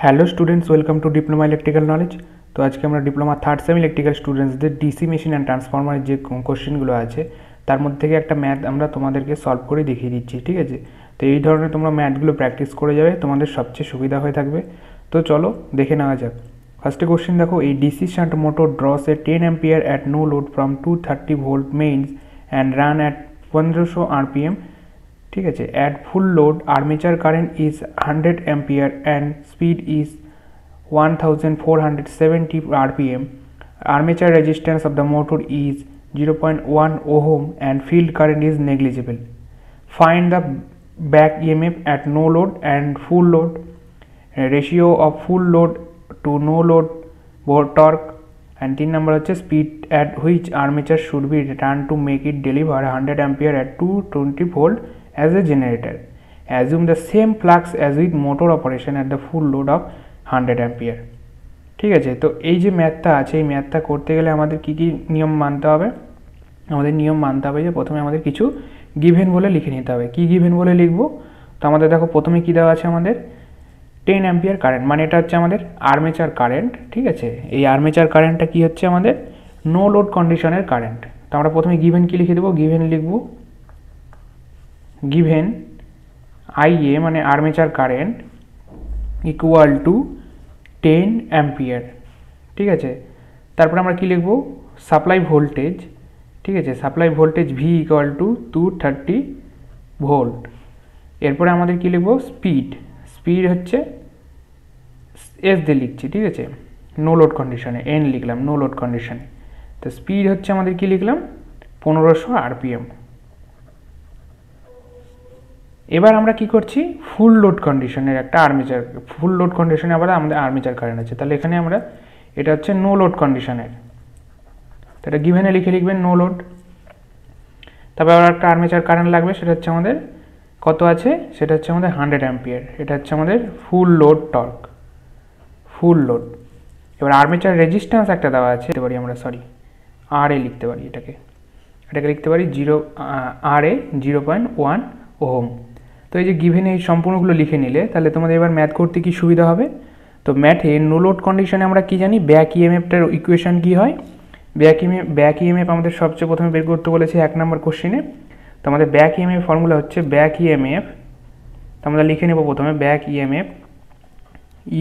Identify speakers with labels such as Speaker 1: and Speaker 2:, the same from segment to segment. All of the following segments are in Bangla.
Speaker 1: Hello students, welcome to diploma electrical knowledge. তো আজকে আমরা ডিপ্লোমা থার্ড সেম ইলেকট্রিক্যাল স্টুডেন্টসদের ডিসি মেশিন অ্যান্ড ট্রান্সফরমারের যে কোশ্চেনগুলো আছে তার মধ্যে থেকে একটা ম্যাথ আমরা তোমাদেরকে সলভ করে দেখিয়ে দিচ্ছি, ঠিক আছে? তো এই ধরনের তোমরা ম্যাথগুলো প্র্যাকটিস করে যাবে, তোমাদের সবচেয়ে সুবিধা হয়ে থাকবে। তো চলো দেখে নেওয়া যাক। ফার্স্টে কোশ্চেন দেখো, এই DC shunt motor draws A 10 ampere at no load from 230 volt mains and run at 1500 rpm, ঠিক আছে? at full load armature current is 100 ampere and speed is 1470 rpm. Armature resistance of the motor is 0.1 ohm and field current is negligible. Find the back EMF at no load and full load, ratio of full load to no load torque, and 3 number হচ্ছে speed at which armature should be run to make it deliver 100 ampere at 220 volt as a generator. Assume the same flux as with motor operation at the full load of 100 ampere. ঠিক আছে? তো এই যে ম্যাথটা আছে, এই ম্যাথটা করতে গেলে আমাদের কি কি নিয়ম মানতে হবে? আমাদের নিয়ম মানতে হবে যে প্রথমে আমাদের কিছু গিভেন বলে লিখে নিতে হবে। কি গিভেন বলে লিখব? তো আমাদের দেখো প্রথমে কি দেওয়া আছে, আমাদের 10 অ্যাম্পিয়ার কারেন্ট, মানে এটা হচ্ছে আমাদের আর্মেচার কারেন্ট, ঠিক আছে? এই আর্মেচার কারেন্টটা কি হচ্ছে আমাদের নো লোড কন্ডিশনের কারেন্ট। তো আমরা প্রথমে গিভেন কি লিখে দেবো? গিভেন লিখব গিভেন IA মানে armature current equal to 10 ampere, ঠিক আছে? তারপরে আমরা কি লিখব? সাপ্লাই ভোল্টেজ, ঠিক আছে? Supply voltage V equal to 230 volt. এরপরে আমাদের কি লিখব? স্পিড, স্পিড হচ্ছে S দিয়ে লিখছি, ঠিক আছে? নো লোড কন্ডিশনে N লিখলাম, নো লোড কন্ডিশনে। তো স্পিড হচ্ছে আমাদের কি লিখলাম? 1500 rpm। এবার আমরা কি করছি? ফুল লোড কন্ডিশনের একটা আর্মেচার, ফুল লোড কন্ডিশনে আবার আমাদের আর্মেচার কারেন্ট আছে, তাহলে এখানে আমরা এটা হচ্ছে নো লোড কন্ডিশনের, তো এটা গিভেনে লিখে লিখবেন নো লোড। তারপর আবার একটা আর্মেচার কারেন্ট লাগবে, সেটা হচ্ছে আমাদের কত আছে? সেটা হচ্ছে আমাদের 100 অ্যাম্পিয়ার। এটা হচ্ছে আমাদের ফুল লোড টর্ক, ফুল লোড। এবার আর্মেচার রেজিস্ট্যান্স একটা দেওয়া আছে, লিখতে পারি আমরা, সরি RA লিখতে পারি, এটাকে লিখতে পারি RA 0.1 ওহম। তো এই যে গিভেন এই সম্পূর্ণগুলো লিখে নিলে তাহলে তোমাদের এবার ম্যাথ করতে কি সুবিধা হবে? তো ম্যাথে নো লোড কন্ডিশনে আমরা কি জানি? ব্যাক ইএমএফটার ইকুয়েশন কি হয়? ব্যাক ইএমএফ আমাদের সবচেয়ে প্রথমে বের করতে বলেছে 1 নম্বর কোশ্চেনে। তো আমাদের ব্যাক ইএমএফ ফর্মুলা হচ্ছে ব্যাক ইএমএফ, তো আমরা লিখে নেব প্রথমে ব্যাক ইএমএফ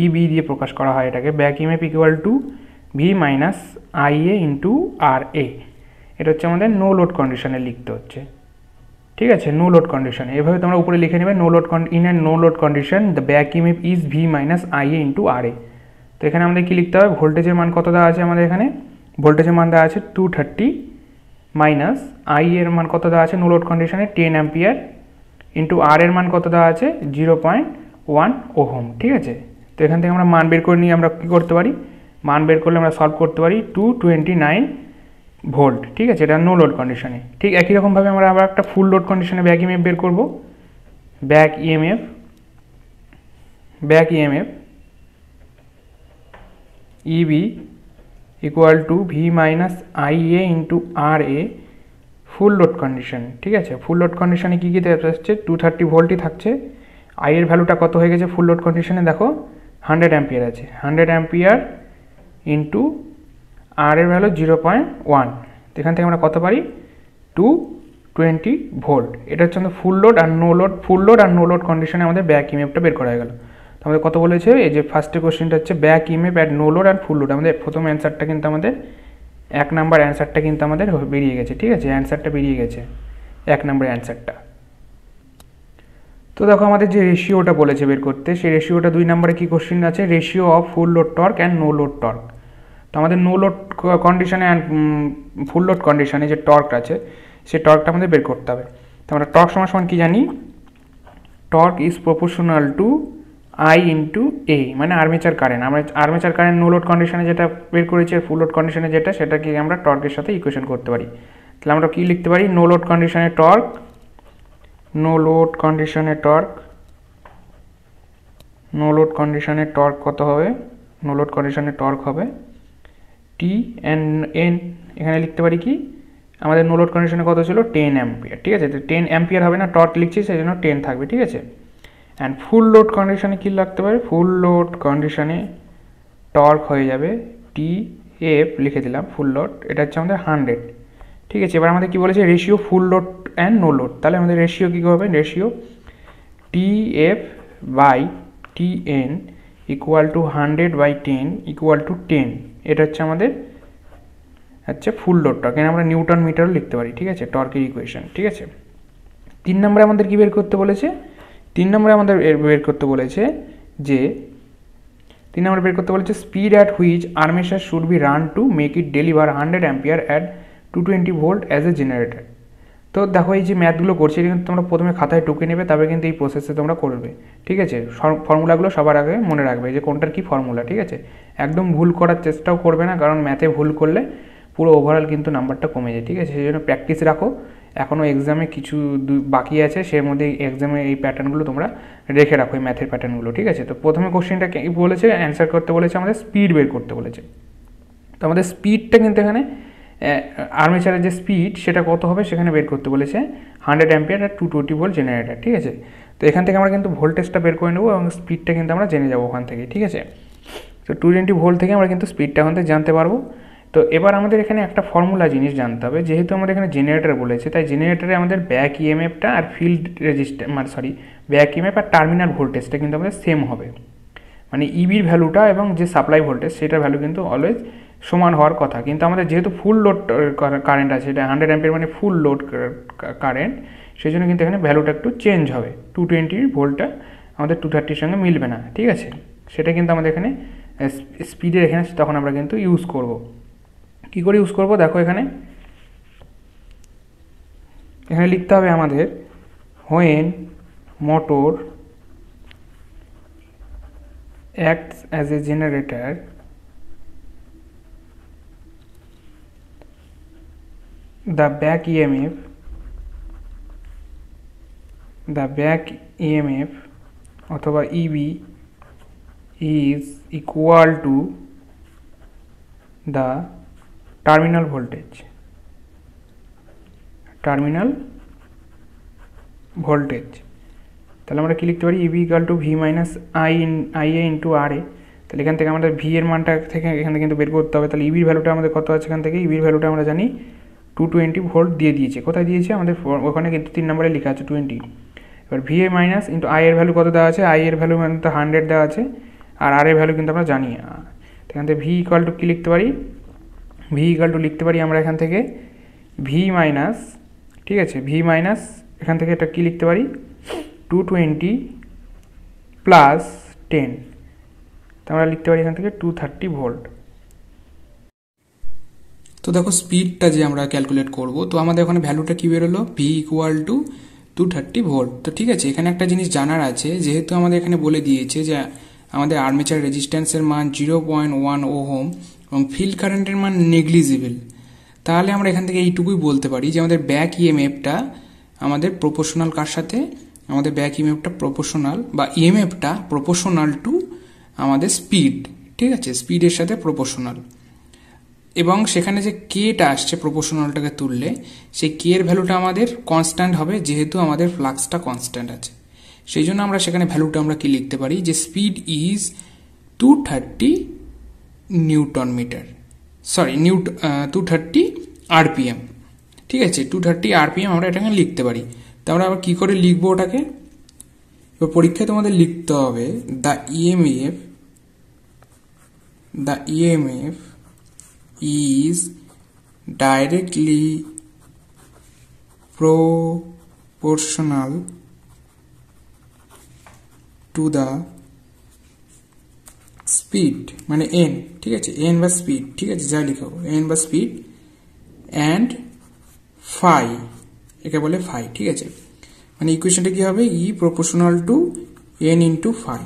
Speaker 1: ইবি দিয়ে প্রকাশ করা হয় এটাকে। Back EMF equal to V minus IA into R A. এটা হচ্ছে আমাদের নো লোড কন্ডিশনে লিখতে হচ্ছে, ঠিক আছে? নো লোড কন্ডিশন এভাবে তোমরা উপরে লিখে নেবে, no load in a no load condition the back EMF is V minus IA into R A. তো এখানে আমাদের কি লিখতে হবে? ভোল্টেজের মান কত দেওয়া আছে আমাদের এখানে? ভোল্টেজের মান দেওয়া আছে 230 মাইনাস আই এর মান কত দেওয়া আছে নো লোড কন্ডিশনে 10 অ্যাম্পিয়ার ইন্টু আর এর মান কত দেওয়া আছে 0.1 ওহম, ঠিক আছে? তো এখান থেকে আমরা মান বের করে নিয়ে আমরা কী করতে পারি? মান বের করলে আমরা সলভ করতে পারি 229 ভোল্ট, ঠিক আছে? এটা নো লোড কন্ডিশনে। ঠিক একই রকমভাবে আমরা আবার একটা ফুল লোড কন্ডিশনে ব্যাক ইএমএফ বের করব। Back EMF EB equal to V minus IA into R A full load condition, ঠিক আছে? ফুল লোড কন্ডিশনে কী কী থাকছে? 230 ভোল্টই থাকছে। আই এর ভ্যালুটা কত হয়ে গেছে ফুল লোড কন্ডিশনে? দেখো 100 অ্যাম্পিয়ার আছে, 100 অ্যাম্পিয়ার ইন্টু আর এর ভ্যালু 0.1। তো এখান থেকে আমরা কত পারি? 220 ভোল্ট। এটা হচ্ছে আমাদের ফুল লোড আর নো লোড, ফুল লোড আর নো লোড কন্ডিশনে আমাদের ব্যাক ইএমএফটা বের করা হয়ে গেল। তো আমাদের কত বলেছে? এই যে ফার্স্টে কোশ্চেনটা হচ্ছে back EMF at no load and full load. আমাদের প্রথম অ্যান্সারটা কিন্তু আমাদের 1 নাম্বার অ্যান্সারটা কিন্তু আমাদের বেরিয়ে গেছে, ঠিক আছে? অ্যান্সারটা বেরিয়ে গেছে 1 নাম্বার অ্যান্সারটা। তো দেখো আমাদের যে রেশিওটা বলেছে বের করতে, সেই রেশিওটা 2 নম্বরে কী কোশ্চেন আছে? Ratio of full load torque and no load torque. তো আমাদের নো লোড কন্ডিশনে অ্যান্ড ফুল লোড কন্ডিশনে যে টর্ক আছে সেই টর্কটা আমাদের বের করতে হবে। তো আমরা টর্ক সমান কী জানি? Torque is proportional to I into A, মানে আর্মেচার কারেন্ট। আমরা আর্মেচার কারেন্ট নো লোড কন্ডিশনে যেটা বের করেছি আর ফুল লোড কন্ডিশনে যেটা, সেটাকে আমরা টর্কের সাথে ইকুয়েশন করতে পারি। তাহলে আমরা কী লিখতে পারি? নো লোড কন্ডিশনে টর্ক, নো লোড কন্ডিশনে টর্ক, নো লোড কন্ডিশনে টর্ক কত হবে? নো লোড কন্ডিশনে টর্ক হবে টি এন এন। এখানে লিখতে পারি কি? আমাদের নো লোড কন্ডিশনে কত ছিল? 10 অ্যাম্পিয়ার, ঠিক আছে? তো 10 অ্যাম্পিয়ার হবে না, টর্ক লিখছি সেই জন্য 10 থাকবে, ঠিক আছে? অ্যান্ড ফুল লোড কন্ডিশনে কী লাগতে পারে, ফুল লোড কন্ডিশনে টর্ক হয়ে যাবে টি এফ, লিখে দিলাম ফুল লোড, এটা হচ্ছে আমাদের 100। ঠিক আছে, এবার আমাদের কী বলেছে, ratio full load and no load. তাহলে আমাদের রেশিও কী হবে, ratio T F by T N equal to 100/10 equal to 10। এটা হচ্ছে আমাদের ফুল লোড টর্ক। এখানে আমরা নিউটন মিটারও লিখতে পারি। ঠিক আছে, টর্কের ইকুয়েশন। ঠিক আছে, 3 নম্বরে আমাদের কী বের করতে বলেছে, 3 নম্বরে আমাদের বের করতে বলেছে যে 3 নম্বরে বের করতে বলেছে speed at which armature should be run to make it deliver 100 ampere at 220 volt as a generator. তো দেখো এই যে ম্যাথগুলো করছি এটা কিন্তু তোমরা প্রথমে খাতায় টুকে নেবে, তবে কিন্তু এই প্রসেসে তোমরা করবে। ঠিক আছে, ফর্মুলাগুলো সবার আগে মনে রাখবে যে কোনটার কি ফর্মুলা। ঠিক আছে, একদম ভুল করার চেষ্টাও করবে না, কারণ ম্যাথে ভুল করলে পুরো ওভারঅল কিন্তু নাম্বারটা কমে যায়। ঠিক আছে, সেই জন্য প্র্যাকটিস রাখো। এখনও এক্সামে কিছু বাকি আছে, সের মধ্যে এক্সামে এই প্যাটার্নগুলো তোমরা রেখে রাখো, এই ম্যাথের প্যাটার্নগুলো। ঠিক আছে, তো প্রথমে কোশ্চেনটা কি বলেছে, অ্যান্সার করতে বলেছে আমাদের স্পিড বের করতে বলেছে। তো আমাদের স্পিডটা কিন্তু এখানে আর্মেচারের যে স্পিড সেটা কত হবে সেখানে বের করতে বলেছে 100 অ্যাম্পিয়ার আর 220 ভোল্ট জেনারেটর। ঠিক আছে, তো এখান থেকে আমরা কিন্তু ভোল্টেজটা বের করে নেবো এবং স্পিডটা কিন্তু আমরা জেনে যাবো ওখান থেকে। ঠিক আছে, তো 220 ভোল্ট থেকে আমরা কিন্তু স্পিডটা ওখান থেকে জানতে পারবো। তো এবার আমাদের এখানে একটা ফর্মুলা জিনিস জানতে হবে, যেহেতু আমাদের এখানে জেনারেটর বলেছে, তাই জেনারেটরে আমাদের ব্যাক ইএমএফটা আর ফিল্ড রেজিস্ট্যান্স ব্যাক ইএমএফ আর টার্মিনাল ভোল্টেজটা কিন্তু আমাদের সেম হবে। মানে ইবির ভ্যালুটা এবং যে সাপ্লাই ভোল্টেজ সেটার ভ্যালু কিন্তু অলওয়েজ সমান হওয়ার কথা। কিন্তু আমাদের যেহেতু ফুল লোড কারেন্ট আছে, এটা 100 অ্যাম্পিয়ার মানে ফুল লোড কারেন্ট, সেই জন্য কিন্তু এখানে ভ্যালুটা একটু চেঞ্জ হবে। 220 ভোল্টটা আমাদের 230-র সঙ্গে মিলবে না। ঠিক আছে, সেটা কিন্তু আমাদের এখানে স্পিডের এখানে তখন আমরা কিন্তু ইউজ করব। কী করে ইউজ করব দেখো, এখানে লিখতে হবে আমাদের when motor acts as a generator, the back EMF অথবা EB is equal to the terminal voltage, তাহলে আমরা কি লিখতে পারি, EB equal to V minus IA into RA। তাহলে এখান থেকে আমাদের ভি এর মানটা থেকে এখানে কিন্তু বের করতে হবে। তাহলে ইবির ভ্যালুটা আমাদের কত আছে, এখান থেকে ইবির ভ্যালুটা আমরা জানি 220 ভোল্ট দিয়ে দিয়েছে। কোথায় দিয়েছে, আমাদের ওখানে কিন্তু 3 নম্বরে লেখা আছে 20। এবার V A minus into I এর ভ্যালু কত দেওয়া আছে, আই এর ভ্যালু মানে তো 100 দেওয়া আছে, আর আর এর ভ্যালু কিন্তু আমরা জানি। এখান থেকে ভি ইকুয়াল টু কী লিখতে পারি, ভি ইকুয়াল টু লিখতে পারি আমরা এখান থেকে ভি মাইনাস, ঠিক আছে, ভি মাইনাস এখান থেকে এটা কী লিখতে পারি 220 প্লাস 10, তো আমরা লিখতে পারি এখান থেকে 230 ভোল্ট।
Speaker 2: তো দেখো স্পিডটা যে আমরা ক্যালকুলেট করব, তো আমাদের ওখানে ভ্যালুটা কি বেরোলো, ভি ইকুয়াল টু 230 ভোল্ট। তো ঠিক আছে, এখানে একটা জিনিস জানার আছে, যেহেতু আমাদের এখানে বলে দিয়েছে যে আমাদের আর্মেচার রেজিস্ট্যান্সের মান 0.1 ওহম এবং ফিল্ড কারেন্টের মান নেগলিজিবল, তাহলে আমরা এখান থেকে এইটুকুই বলতে পারি যে আমাদের ব্যাক ইএমএফটা আমাদের প্রপোর্শনাল কার সাথে, আমাদের ব্যাক ইএমএফটা প্রপোর্শনাল বা ইএমএফটা প্রপোর্শনাল টু আমাদের স্পিড, ঠিক আছে, স্পিডের সাথে প্রপোর্শনাল। এবং সেখানে যে কেটা আসছে প্রপোর্শনালটাকে তুললে, সেই কে এর ভ্যালুটা আমাদের কনস্ট্যান্ট হবে, যেহেতু আমাদের ফ্লাক্সটা কনস্ট্যান্ট আছে। সেই জন্য আমরা সেখানে ভ্যালুটা আমরা কি লিখতে পারি যে speed is 230 newton meter, sorry 230 RPM, ঠিক আছে, 230 আরপিএম আমরা এটাকে লিখতে পারি। তো আমরা আবার কী করে লিখবো ওটাকে, এবার পরীক্ষায় তোমাদের লিখতে হবে the EMF is directly proportional to the speed, মানে n, ঠিক আছে, n বা স্পিড, ঠিক আছে, যা লিখাবো n বা স্পিড and phi, একে বলে phi, ঠিক আছে, মানে ইকুয়েশনটা কি হবে, e proportional to n into phi,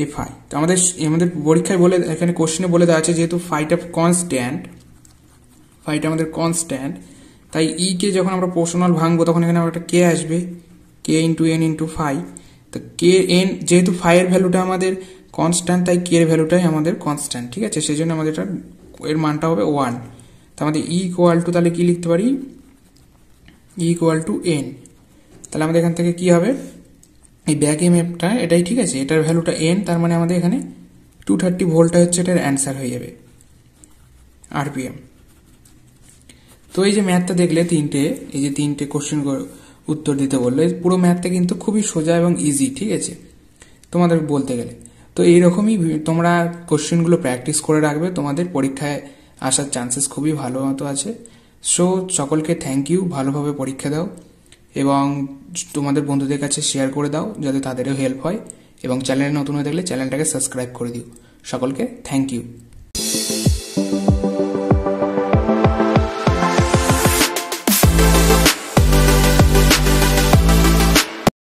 Speaker 2: এই ফাই। তো আমাদের পরীক্ষায় বলে, এখানে কোশ্চেনে বলে দেওয়া আছে যেহেতু ফাইটা আমাদের কনস্ট্যান্ট, তাই ই কে যখন আমরা প্রপোর্শনাল ভাঙবো তখন এখানে একটা কে আসবে, কে ইন্টু এন ইন্টু ফাই। তো কে এন, যেহেতু ফাই এর ভ্যালুটা আমাদের কনস্ট্যান্ট, তাই কে এর ভ্যালুটাই আমাদের কনস্ট্যান্ট, ঠিক আছে, সেই জন্য আমাদের এটা এর মানটা হবে 1। তো আমাদের ই ইকুয়াল টু, তাহলে কি লিখতে পারি, ই ইকুয়াল টু এন। তাহলে আমাদের এখান থেকে কি হবে, এই ব্যাক ইএমএফটা এটাই, ঠিক আছে, এটার ভ্যালুটা n, তার মানে আমাদের এখানে 230 ভোল্টটা হচ্ছে এটার অ্যান্সার হয়ে যাবে আরপিএম। তো এই যে ম্যাথটা দেখলে এই যে তিনটে কোশ্চেন উত্তর দিতে বললো, এই পুরো ম্যাথটা কিন্তু খুবই সোজা এবং ইজি, ঠিক আছে, তোমাদের বলতে গেলে। তো এইরকমই তোমরা কোশ্চেনগুলো প্র্যাকটিস করে রাখবে, তোমাদের পরীক্ষায় আসার চান্সেস খুবই ভালো মতো আছে। সো সকলকে থ্যাংক ইউ, ভালোভাবে পরীক্ষা দাও এবং তোমাদের বন্ধুদের কাছে শেয়ার করে দাও যাতে তাদেরও হেল্প হয়, এবং চ্যানেলে নতুন হয়ে থাকলে চ্যানেলটাকে সাবস্ক্রাইব করে দিও। সকলকে থ্যাংক ইউ।